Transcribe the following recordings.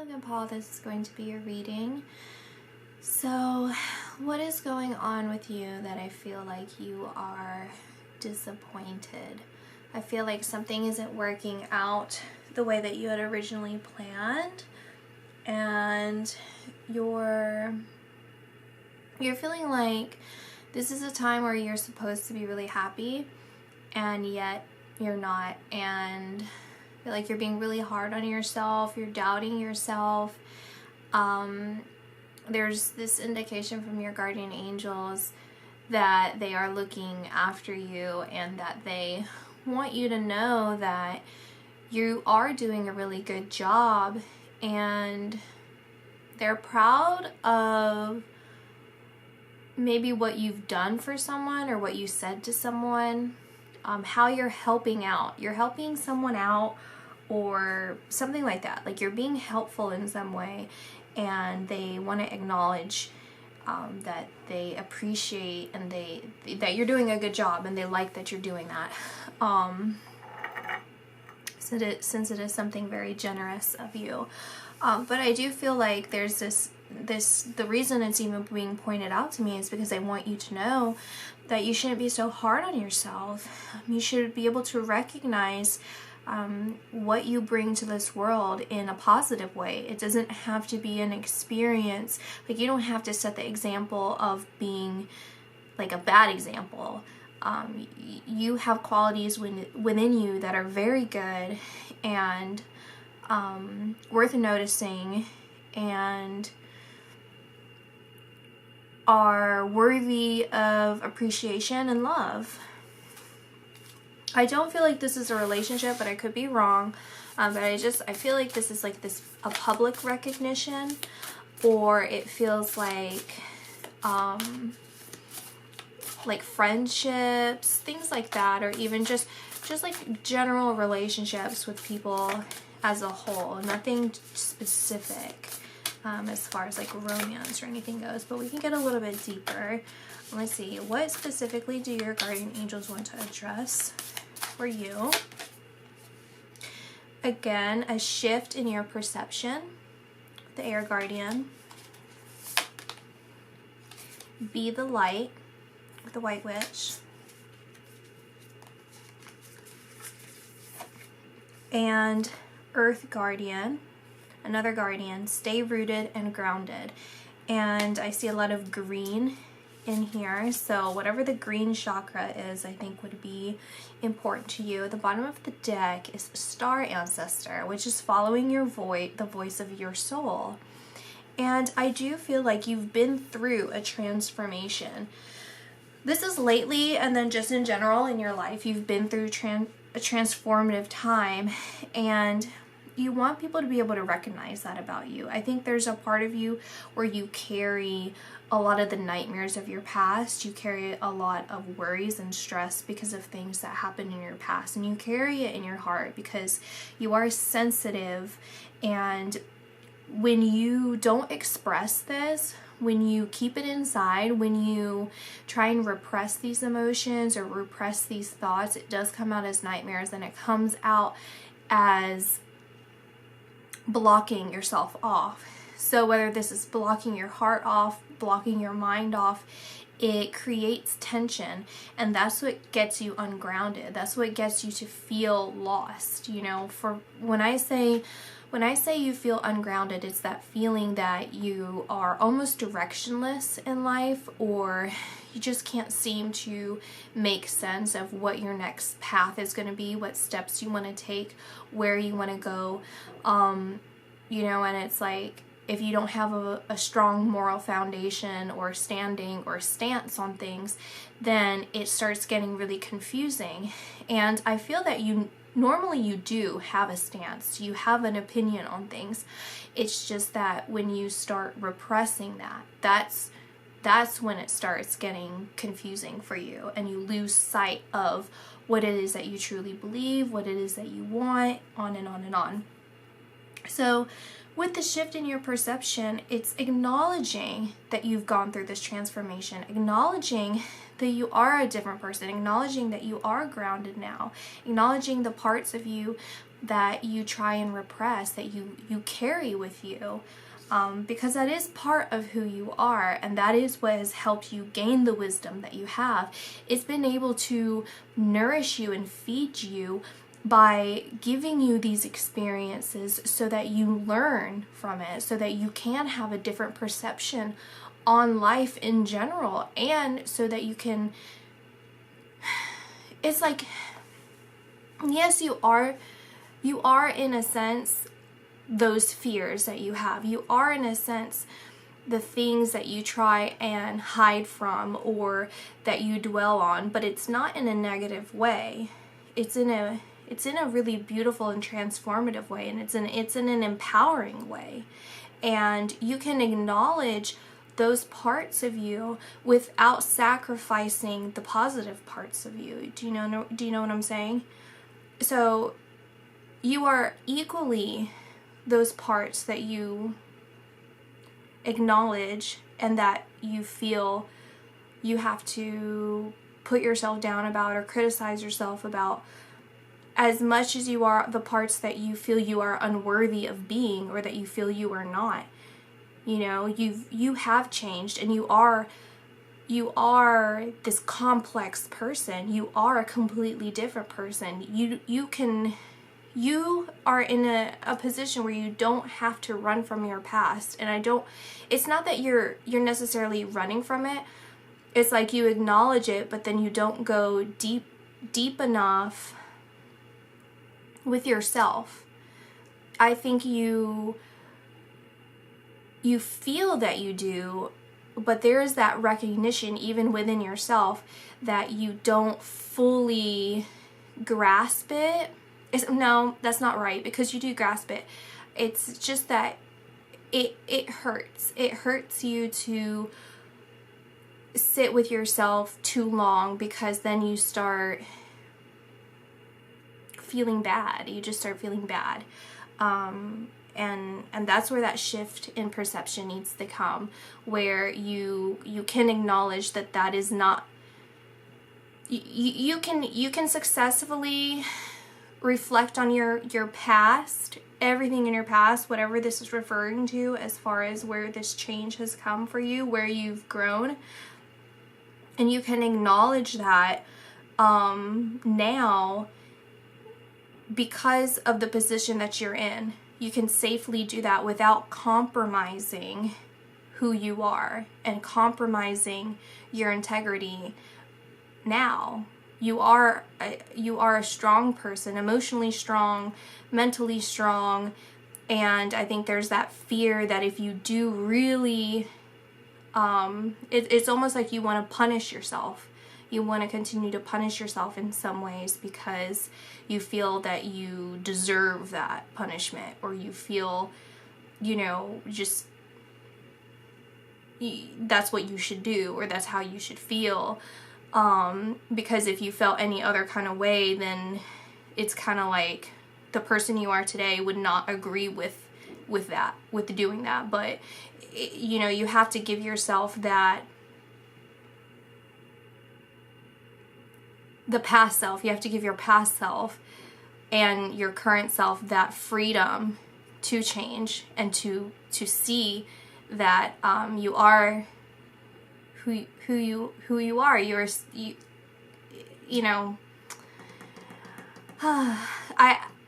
Logan Paul, this is going to be your reading. So, what is going on with you that I feel like you are disappointed? I feel like something isn't working out the way that you had originally planned, and you're feeling like this is a time where you're supposed to be really happy, and yet you're not, and I feel like you're being really hard on yourself, you're doubting yourself. There's this indication from your guardian angels that they are looking after you and that they want you to know that you are doing a really good job, and they're proud of maybe what you've done for someone or what you said to someone, how you're helping out. You're helping someone out or something like that. Like you're being helpful in some way, and they want to acknowledge that they appreciate and that you're doing a good job, and they like that you're doing that. Since it is something very generous of you. But I do feel like there's the reason it's even being pointed out to me is because I want you to know that you shouldn't be so hard on yourself. You should be able to recognize what you bring to this world in a positive way. It doesn't have to be an experience. Like, you don't have to set the example of being like a bad example. You have qualities within you that are very good and worth noticing and are worthy of appreciation and love. I don't feel like this is a relationship, but I could be wrong. But I feel like this is a public recognition, or it feels like friendships, things like that, or even just like general relationships with people as a whole. Nothing specific as far as like romance or anything goes, but we can get a little bit deeper. Let's see, what specifically do your guardian angels want to address for you? Again, a shift in your perception, the air guardian. Be the light, the white witch. And earth guardian, another guardian, stay rooted and grounded. And I see a lot of green in here, so whatever the green chakra is, I think would be important to you. At the bottom of the deck is star ancestor, which is following your the voice of your soul. And I do feel like you've been through a transformation. This is lately, and then just in general in your life, you've been through a transformative time, and you want people to be able to recognize that about you. I think there's a part of you where you carry a lot of the nightmares of your past. You carry a lot of worries and stress because of things that happened in your past, and you carry it in your heart because you are sensitive. And when you don't express this, when you keep it inside, when you try and repress these emotions or repress these thoughts, it does come out as nightmares, and it comes out as blocking yourself off. So whether this is blocking your heart off, blocking your mind off, it creates tension, and that's what gets you ungrounded. That's what gets you to feel lost. You know, for when I say you feel ungrounded, it's that feeling that you are almost directionless in life, or you just can't seem to make sense of what your next path is going to be, what steps you want to take, where you want to go. You know, and it's like, if you don't have a strong moral foundation or standing or stance on things, then it starts getting really confusing. And I feel that normally you do have a stance, you have an opinion on things. It's just that when you start repressing that's when it starts getting confusing for you, and you lose sight of what it is that you truly believe, what it is that you want, on and on and on. So with the shift in your perception, it's acknowledging that you've gone through this transformation, acknowledging that you are a different person, acknowledging that you are grounded now, acknowledging the parts of you that you try and repress, that you carry with you, because that is part of who you are, and that is what has helped you gain the wisdom that you have. It's been able to nourish you and feed you by giving you these experiences so that you learn from it, so that you can have a different perception on life in general, and so that you can, it's like, yes, you are in a sense those fears that you have. You are in a sense the things that you try and hide from or that you dwell on, but it's not in a negative way. It's in a really beautiful and transformative way, and it's in an empowering way. And you can acknowledge those parts of you without sacrificing the positive parts of you. Do you know what I'm saying? So you are equally those parts that you acknowledge and that you feel you have to put yourself down about or criticize yourself about, as much as you are the parts that you feel you are unworthy of being or that you feel you are not. You know, you have changed, and you are this complex person. You are a completely different person. You are in a position where you don't have to run from your past. And it's not that you're necessarily running from it. It's like you acknowledge it, but then you don't go deep enough with yourself. I think you feel that you do, but there is that recognition even within yourself that you don't fully grasp it. No, that's not right, because you do grasp it. It's just that it hurts. It hurts you to sit with yourself too long, because then you start feeling bad. You just start feeling bad. And that's where that shift in perception needs to come, where you can acknowledge that is not, you can successfully reflect on your past, everything in your past, whatever this is referring to, as far as where this change has come for you, where you've grown, and you can acknowledge that now, because of the position that you're in. You can safely do that without compromising who you are and compromising your integrity. Now, you are a strong person, emotionally strong, mentally strong, and I think there's that fear that if you do really, it's almost like you want to punish yourself. You want to continue to punish yourself in some ways because you feel that you deserve that punishment, or you feel, just that's what you should do, or that's how you should feel. Because if you felt any other kind of way, then it's kind of like the person you are today would not agree with doing that. But, you have to give yourself that, the past self, you have to give your past self and your current self that freedom to change and to see that you are who you are.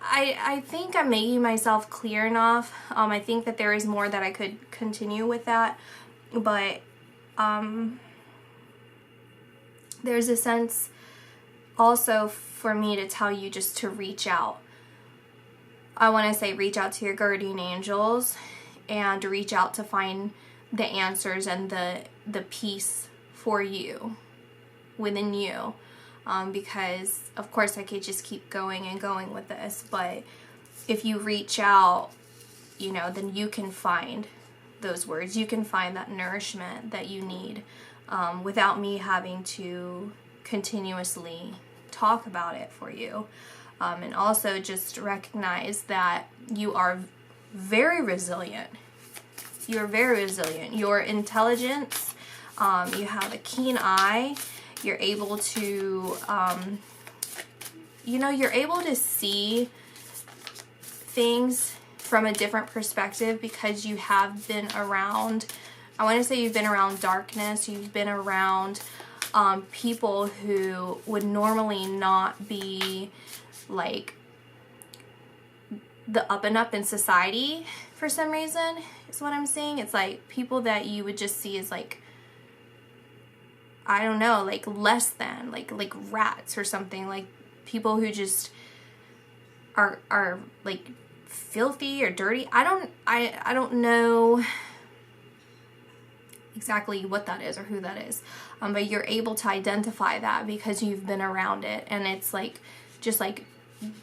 I think I'm making myself clear enough. I think that there is more that I could continue with that, but there's a sense also for me to tell you just to reach out. I want to say reach out to your guardian angels and reach out to find the answers and the peace for you, within you. Because of course I could just keep going and going with this, but if you reach out, then you can find those words. You can find that nourishment that you need, without me having to continuously talk about it for you. And also just recognize that you are very resilient. You're very resilient. Your intelligence, you have a keen eye. You're able to, you're able to see things from a different perspective because you have been around, I want to say you've been around darkness, you've been around people who would normally not be like the up and up in society for some reason, is what I'm saying. It's like people that you would just see as like, I don't know, like less than, like rats or something, like people who just are like filthy or dirty. I don't know exactly what that is or who that is, but you're able to identify that because you've been around it, and it's like just like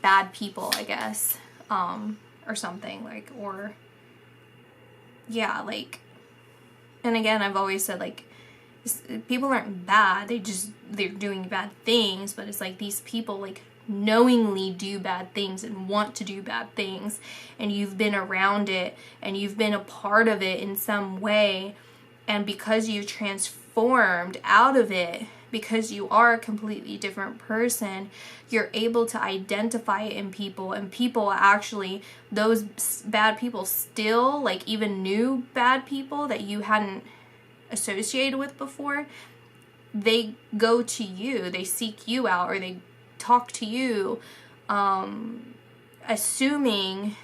bad people, I guess, or something, like, or yeah, like, and again, I've always said, like, people aren't bad, they're doing bad things, but it's like these people like knowingly do bad things and want to do bad things, and you've been around it and you've been a part of it in some way, and because you've transformed out of it, because you are a completely different person, you're able to identify it in people, and people actually, those bad people still, like even new bad people that you hadn't associated with before, they go to you, they seek you out, or they talk to you, assuming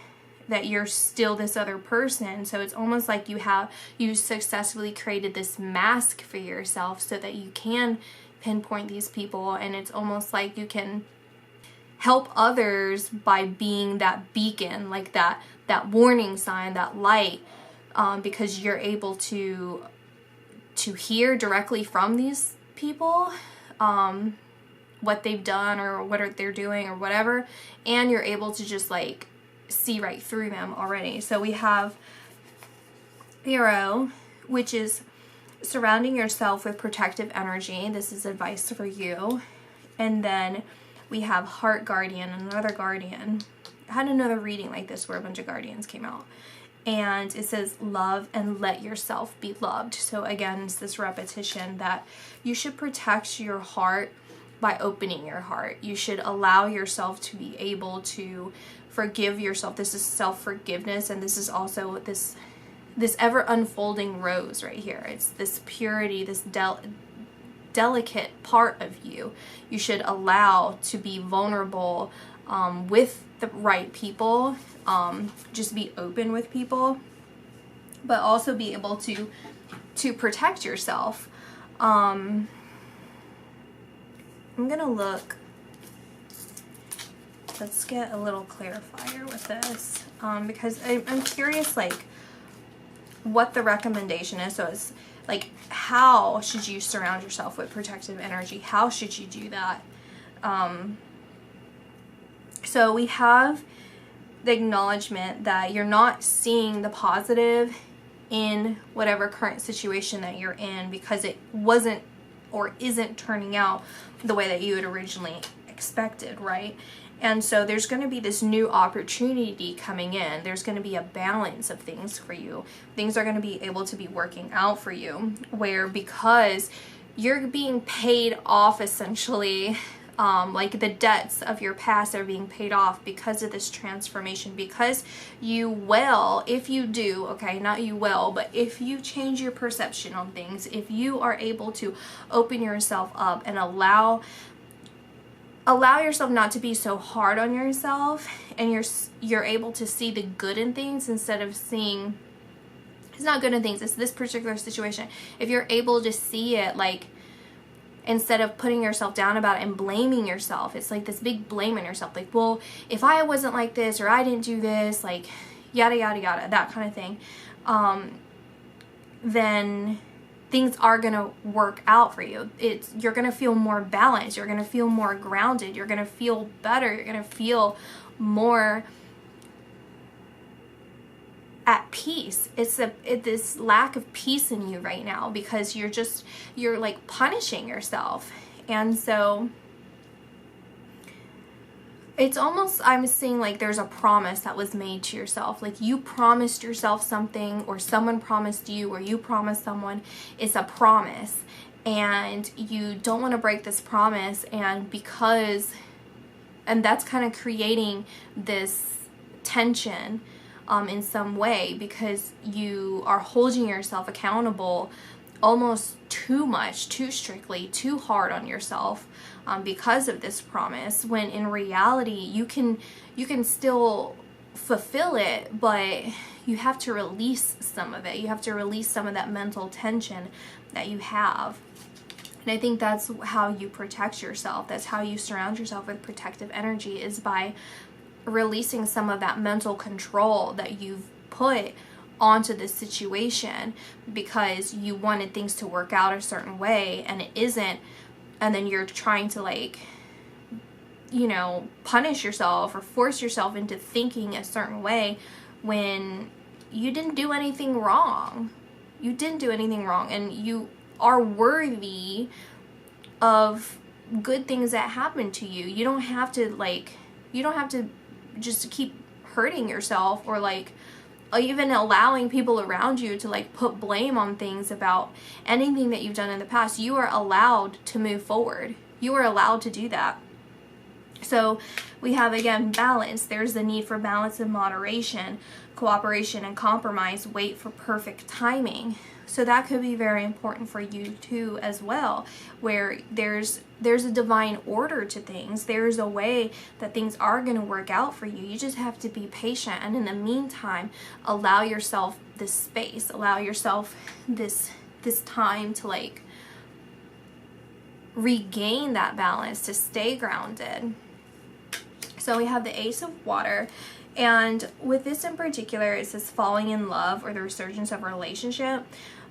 that you're still this other person. So it's almost like you successfully created this mask for yourself so that you can pinpoint these people, and it's almost like you can help others by being that beacon, like that warning sign, that light, because you're able to hear directly from these people what they've done or what they're doing or whatever, and you're able to just like see right through them already. So we have BERRA, which is surrounding yourself with protective energy. This is advice for you. And then we have Heart Guardian, another guardian. I had another reading like this where a bunch of guardians came out. And it says, love and let yourself be loved. So again, it's this repetition that you should protect your heart by opening your heart. You should allow yourself to be able to forgive yourself. This is self-forgiveness, and this is also this ever unfolding rose right here. It's this purity, this delicate part of you. You should allow to be vulnerable with the right people. Just be open with people, but also be able to protect yourself. I'm gonna look. Let's get a little clarifier with this, because I'm curious, like, what the recommendation is. So it's like, how should you surround yourself with protective energy? How should you do that? So we have the acknowledgement that you're not seeing the positive in whatever current situation that you're in because it wasn't or isn't turning out the way that you had originally expected, right? And so there's going to be this new opportunity coming in. There's going to be a balance of things for you. Things are going to be able to be working out for you, where because you're being paid off essentially, like the debts of your past are being paid off because of this transformation, because you will, if you do, okay, not you will, but if you change your perception on things, if you are able to open yourself up and allow yourself not to be so hard on yourself, and you're able to see the good in things instead of seeing, it's not good in things, it's this particular situation. If you're able to see it, like, instead of putting yourself down about it and blaming yourself, it's like this big blame on yourself, like, well, if I wasn't like this, or I didn't do this, like, yada yada yada, that kind of thing, then things are gonna work out for you. You're gonna feel more balanced, you're gonna feel more grounded, you're gonna feel better, you're gonna feel more at peace. It's this lack of peace in you right now because you're like punishing yourself. And so it's almost, I'm seeing like there's a promise that was made to yourself. Like you promised yourself something, or someone promised you, or you promised someone. It's a promise, and you don't want to break this promise. And that's kind of creating this tension in some way, because you are holding yourself accountable almost too much, too strictly, too hard on yourself because of this promise, when in reality you can still fulfill it, but you have to release some of it. You have to release some of that mental tension that you have. And I think that's how you protect yourself. That's how you surround yourself with protective energy, is by releasing some of that mental control that you've put onto this situation because you wanted things to work out a certain way and it isn't, and then you're trying to, like, you know, punish yourself or force yourself into thinking a certain way when you didn't do anything wrong. You didn't do anything wrong, and you are worthy of good things that happen to you. You don't have to just keep hurting yourself, or like even allowing people around you to like put blame on things about anything that you've done in the past. You are allowed to move forward. You are allowed to do that. So we have, again, balance. There's the need for balance and moderation, cooperation and compromise, wait for perfect timing. So that could be very important for you too as well, where there's a divine order to things. There's a way that things are going to work out for you. You just have to be patient, and in the meantime, allow yourself this space, allow yourself this time to like regain that balance, to stay grounded. So we have the Ace of Water, and with this in particular, it says falling in love or the resurgence of a relationship.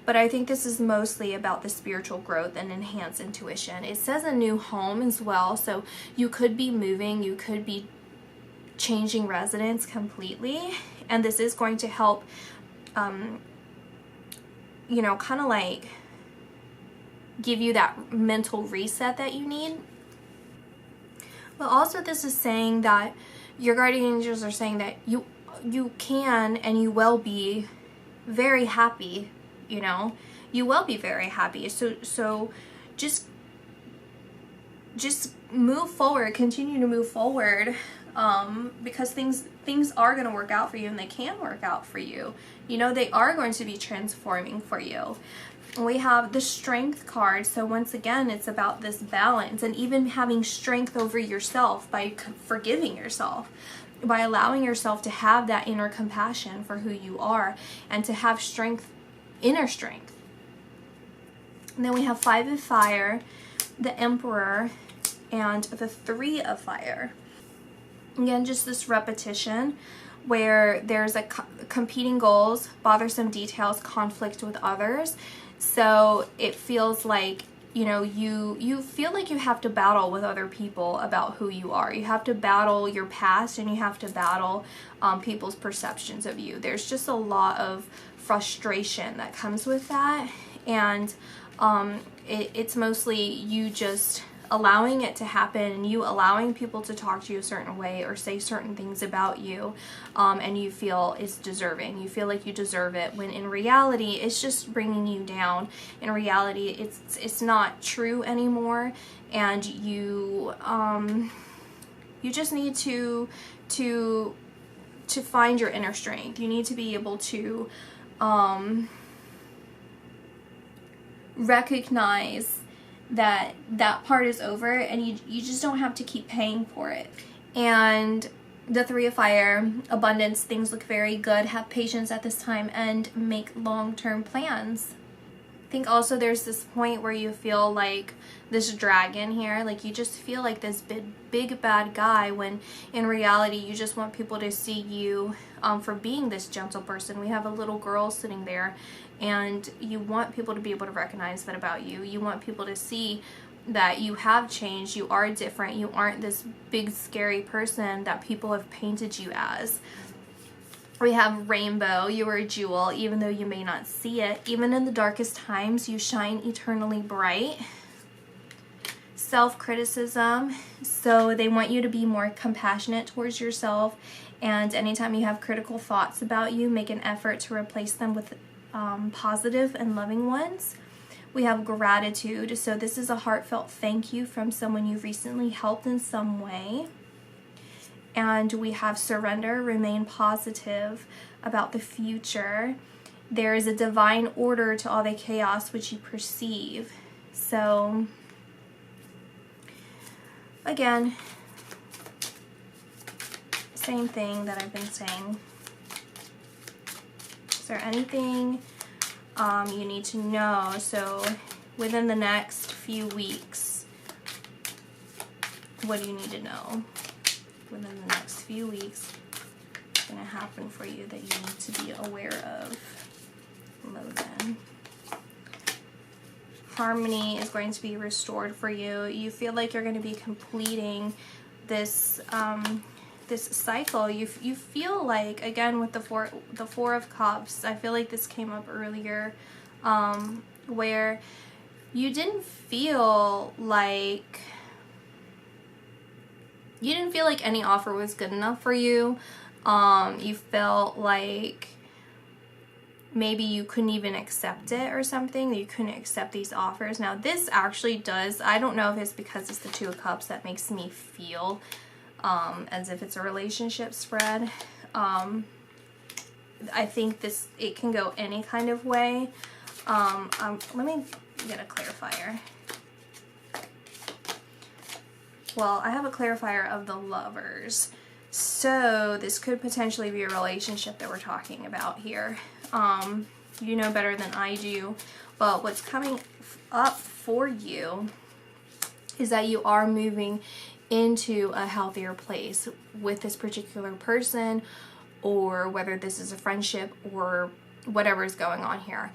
But I think this is mostly about the spiritual growth and enhanced intuition. It says a new home as well. So you could be moving, you could be changing residence completely. And this is going to help, you know, kind of like give you that mental reset that you need. But also this is saying that your guardian angels are saying that you can and you will be very happy. You know, you will be very happy. So just move forward, continue to move forward, because things are going to work out for you, and they can work out for you. You know, they are going to be transforming for you. We have the Strength card. So once again, it's about this balance, and even having strength over yourself by forgiving yourself, by allowing yourself to have that inner compassion for who you are, and to have strength, inner strength. And then we have 5 of Fire, the Emperor, and the 3 of Fire. Again, just this repetition where there's a competing goals, bothersome details, conflict with others. So it feels like, you know, you feel like you have to battle with other people about who you are. You have to battle your past, and you have to battle people's perceptions of you. There's just a lot of frustration that comes with that, and it's mostly you just allowing it to happen, and you allowing people to talk to you a certain way or say certain things about you, and you feel it's deserving. You feel like you deserve it, when in reality it's just bringing you down. In reality, it's not true anymore, and you just need to find your inner strength. You need to be able to recognize that part is over, and you just don't have to keep paying for it. And the 3 of Fire, abundance, things look very good, have patience at this time, and make long-term plans. I think also there's this point where you feel like this dragon here, like you just feel like this big bad guy, when in reality you just want people to see you for being this gentle person. We have a little girl sitting there, and you want people to be able to recognize that about you. You want people to see that you have changed, you are different, you aren't this big scary person that people have painted you as. We have Rainbow, you are a jewel, even though you may not see it. Even in the darkest times, you shine eternally bright. Self-criticism, so they want you to be more compassionate towards yourself, and anytime you have critical thoughts about you, make an effort to replace them with positive and loving ones. We have Gratitude, so this is a heartfelt thank you from someone you've recently helped in some way. And we have surrender, remain positive about the future. There is a divine order to all the chaos which you perceive. So, again, same thing that I've been saying. Is there anything you need to know? So, within the next few weeks, what do you need to know? Within the next few weeks, what's going to happen for you that you need to be aware of, Logan? Harmony is going to be restored for you. You feel like you're going to be completing this this cycle. You feel like, again, with the four of Cups, I feel like this came up earlier, where you didn't feel like any offer was good enough for you. You felt like maybe you couldn't even accept it or something, that you couldn't accept these offers. Now this actually does, I don't know if it's because it's the Two of Cups that makes me feel as if it's a relationship spread. I think it can go any kind of way. Let me get a clarifier. Well, I have a clarifier of the Lovers. So this could potentially be a relationship that we're talking about here. You know better than I do. But what's coming up for you is that you are moving into a healthier place with this particular person, or whether this is a friendship or whatever is going on here.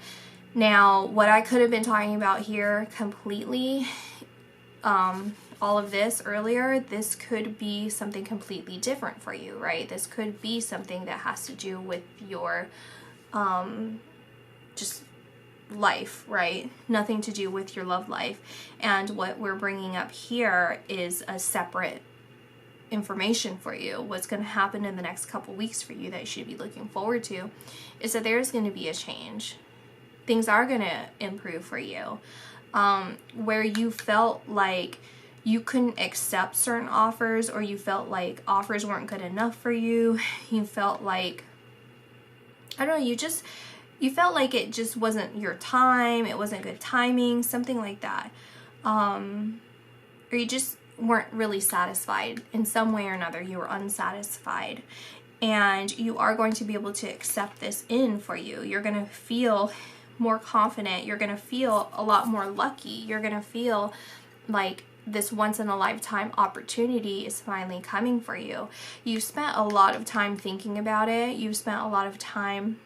Now, what I could have been talking about here completely, all of this earlier, this could be something completely different for you, right? This could be something that has to do with your just life, right? Nothing to do with your love life. And what we're bringing up here is a separate information for you. What's going to happen in the next couple weeks for you that you should be looking forward to is that there's going to be a change. Things are going to improve for you. Where you felt like you couldn't accept certain offers, or you felt like offers weren't good enough for you. You felt like, I don't know, you felt like it just wasn't your time, it wasn't good timing, something like that. Or you just weren't really satisfied in some way or another. You were unsatisfied. And you are going to be able to accept this in for you. You're going to feel more confident. You're going to feel a lot more lucky. You're going to feel like this once in a lifetime opportunity is finally coming for you. You spent a lot of time thinking about it. You spent a lot of time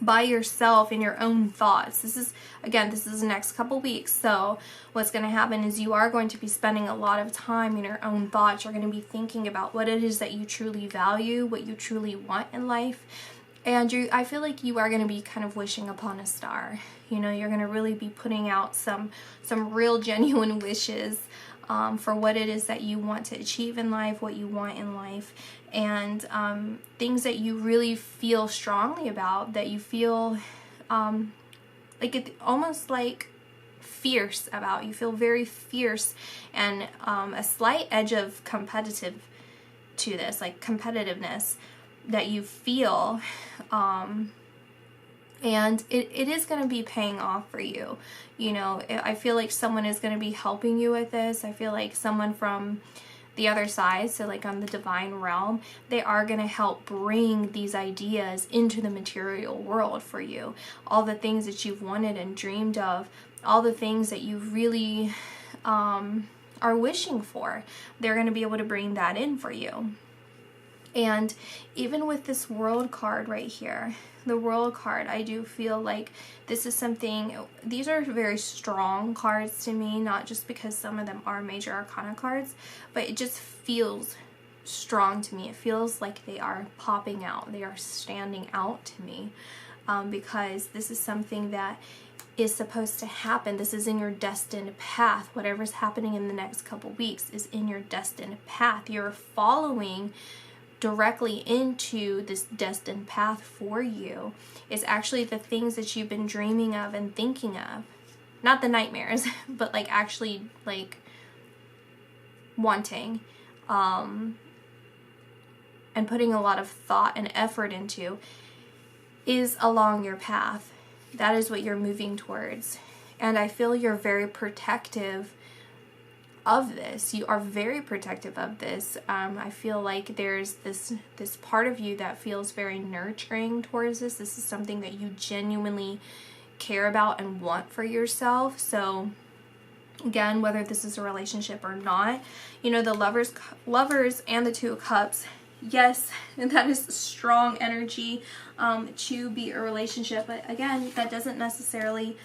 by yourself in your own thoughts. This is the next couple weeks. So what's going to happen is you are going to be spending a lot of time in your own thoughts. You're going to be thinking about what it is that you truly value, what you truly want in life. And I feel like you are going to be kind of wishing upon a star. You know, you're going to really be putting out some real genuine wishes for what it is that you want to achieve in life, what you want in life, and things that you really feel strongly about, that you feel almost like fierce about. You feel very fierce, and a slight edge of competitive to this, like competitiveness that you feel, and it is going to be paying off for you. You know, I feel like someone is going to be helping you with this. I feel like someone from the other side, so like on the divine realm, they are going to help bring these ideas into the material world for you. All the things that you've wanted and dreamed of, all the things that you really are wishing for, they're going to be able to bring that in for you. And even with this World card right here, the World card, I do feel like this is something, these are very strong cards to me, not just because some of them are major arcana cards, but it just feels strong to me. It feels like they are popping out, they are standing out to me, because this is something that is supposed to happen. This is in your destined path. Whatever's happening in the next couple weeks is in your destined path. You're following directly into this destined path for you. Is actually the things that you've been dreaming of and thinking of. Not the nightmares, but like actually like wanting. and putting a lot of thought and effort into is along your path. That is what you're moving towards. And I feel you're very protective of this. You are very protective of this. I feel like there's this part of you that feels very nurturing towards this. This is something that you genuinely care about and want for yourself. So again, whether this is a relationship or not, you know, the lovers and the Two of Cups, yes, that is strong energy to be a relationship. But again, that doesn't necessarily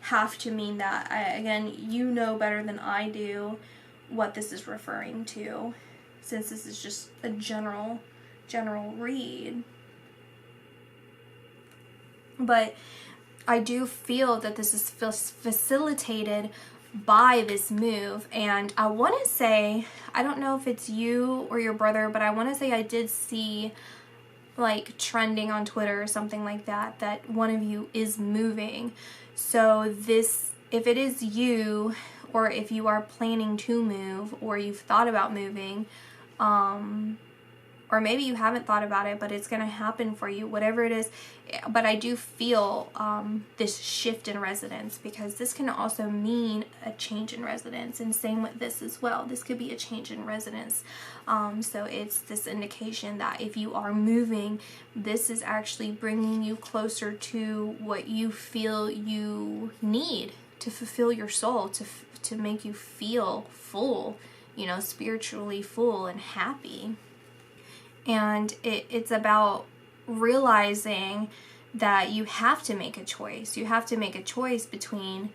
have to mean that. Again, you know better than I do what this is referring to, since this is just a general read. But I do feel that this is facilitated by this move. And I want to say, I don't know if it's you or your brother, but I want to say I did see like trending on Twitter or something like that, that one of you is moving. So this, if it is you, or if you are planning to move, or you've thought about moving, or maybe you haven't thought about it, but it's going to happen for you, whatever it is. But I do feel this shift in residence, because this can also mean a change in residence, and same with this as well. This could be a change in residence. So it's this indication that if you are moving, this is actually bringing you closer to what you feel you need to fulfill your soul, to make you feel full, you know, spiritually full and happy. And it's about realizing that you have to make a choice. You have to make a choice between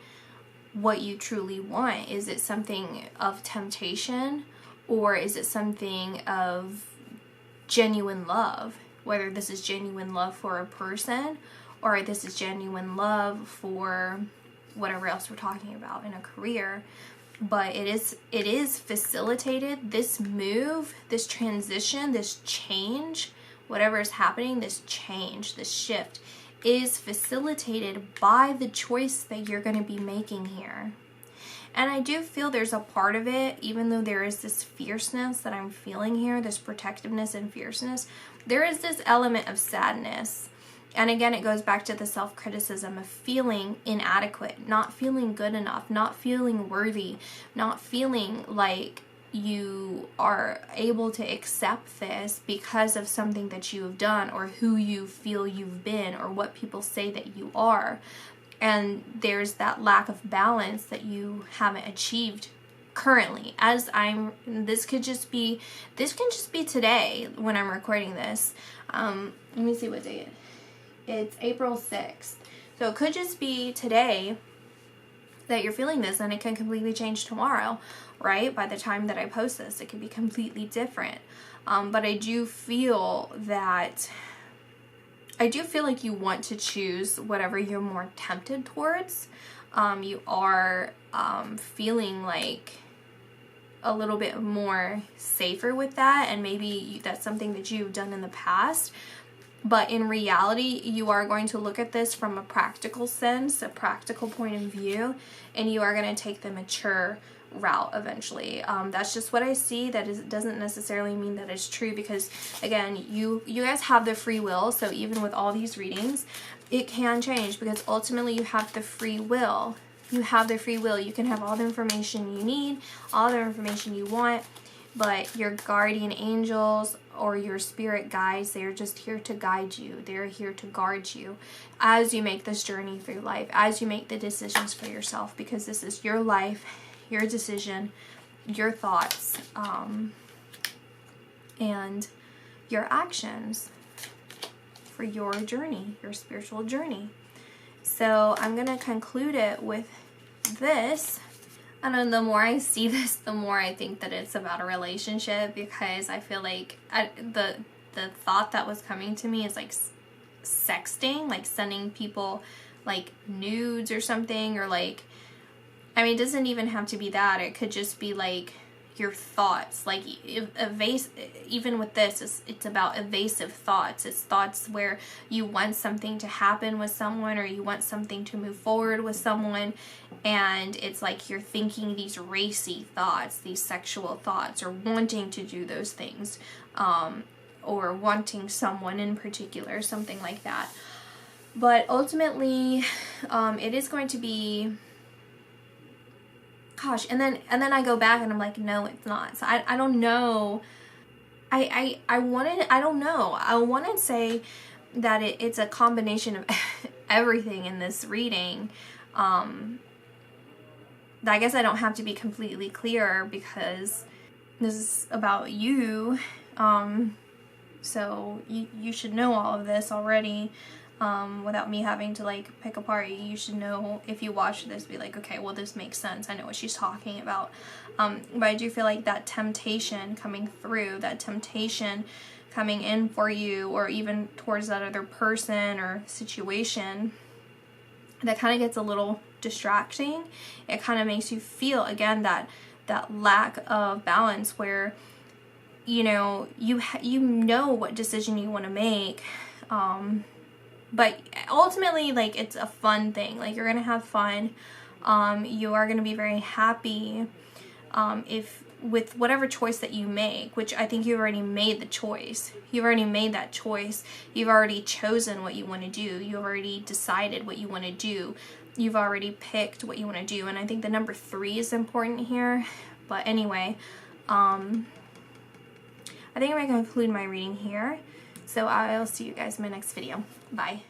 what you truly want. Is it something of temptation, or is it something of genuine love? Whether this is genuine love for a person, or this is genuine love for whatever else we're talking about in a career. But it is facilitated, this move, this transition, this change, whatever is happening, this change, this shift is facilitated by the choice that you're going to be making here. And I do feel there's a part of it, even though there is this fierceness that I'm feeling here, this protectiveness and fierceness, there is this element of sadness. And again, it goes back to the self-criticism of feeling inadequate, not feeling good enough, not feeling worthy, not feeling like you are able to accept this because of something that you have done, or who you feel you've been, or what people say that you are. And there's that lack of balance that you haven't achieved currently. This can just be today when I'm recording this. Let me see what day it is. It's April 6th. So it could just be today that you're feeling this, and it can completely change tomorrow, right? By the time that I post this, it could be completely different. But I do feel like you want to choose whatever you're more tempted towards. You are feeling like a little bit more safer with that, and maybe that's something that you've done in the past. But in reality, you are going to look at this from a practical sense, a practical point of view, and you are going to take the mature route eventually. That's just what I see. Doesn't necessarily mean that it's true, because again, you guys have the free will. So even with all these readings, it can change, because ultimately you have the free will. You have the free will. You can have all the information you need, all the information you want, but your guardian angels or your spirit guides, they're just here to guide you. They're here to guard you as you make this journey through life, as you make the decisions for yourself, because this is your life, your decision, your thoughts, and your actions for your journey, your spiritual journey. So I'm going to conclude it with this. And the more I see this, the more I think that it's about a relationship, because I feel like the thought that was coming to me is like sexting, like sending people like nudes or something, or like, I mean, it doesn't even have to be that. It could just be like your thoughts, like even with this, it's about evasive thoughts. It's thoughts where you want something to happen with someone, or you want something to move forward with someone, and it's like you're thinking these racy thoughts, these sexual thoughts, or wanting to do those things. or wanting someone in particular, something like that. But ultimately, it is going to be, gosh, and then I go back and I'm like, no, it's not. So I don't know. I don't know. I want to say that it's a combination of everything in this reading. I guess I don't have to be completely clear because this is about you. So you should know all of this already. Without me having to like pick apart, you should know, if you watch this, be like, okay, well, this makes sense. I know what she's talking about. But I do feel like that temptation coming through, that temptation coming in for you, or even towards that other person or situation, that kind of gets a little distracting. It kind of makes you feel, again, that lack of balance where, you know, you know what decision you want to make, but ultimately, like, it's a fun thing. Like, you're gonna have fun. You are gonna be very happy if with whatever choice that you make, which I think you've already made the choice. You've already made that choice. You've already chosen what you want to do. You've already decided what you want to do. You've already picked what you want to do. And I think the number 3 is important here. But anyway, I think I'm going to conclude my reading here. So I'll see you guys in my next video. Bye.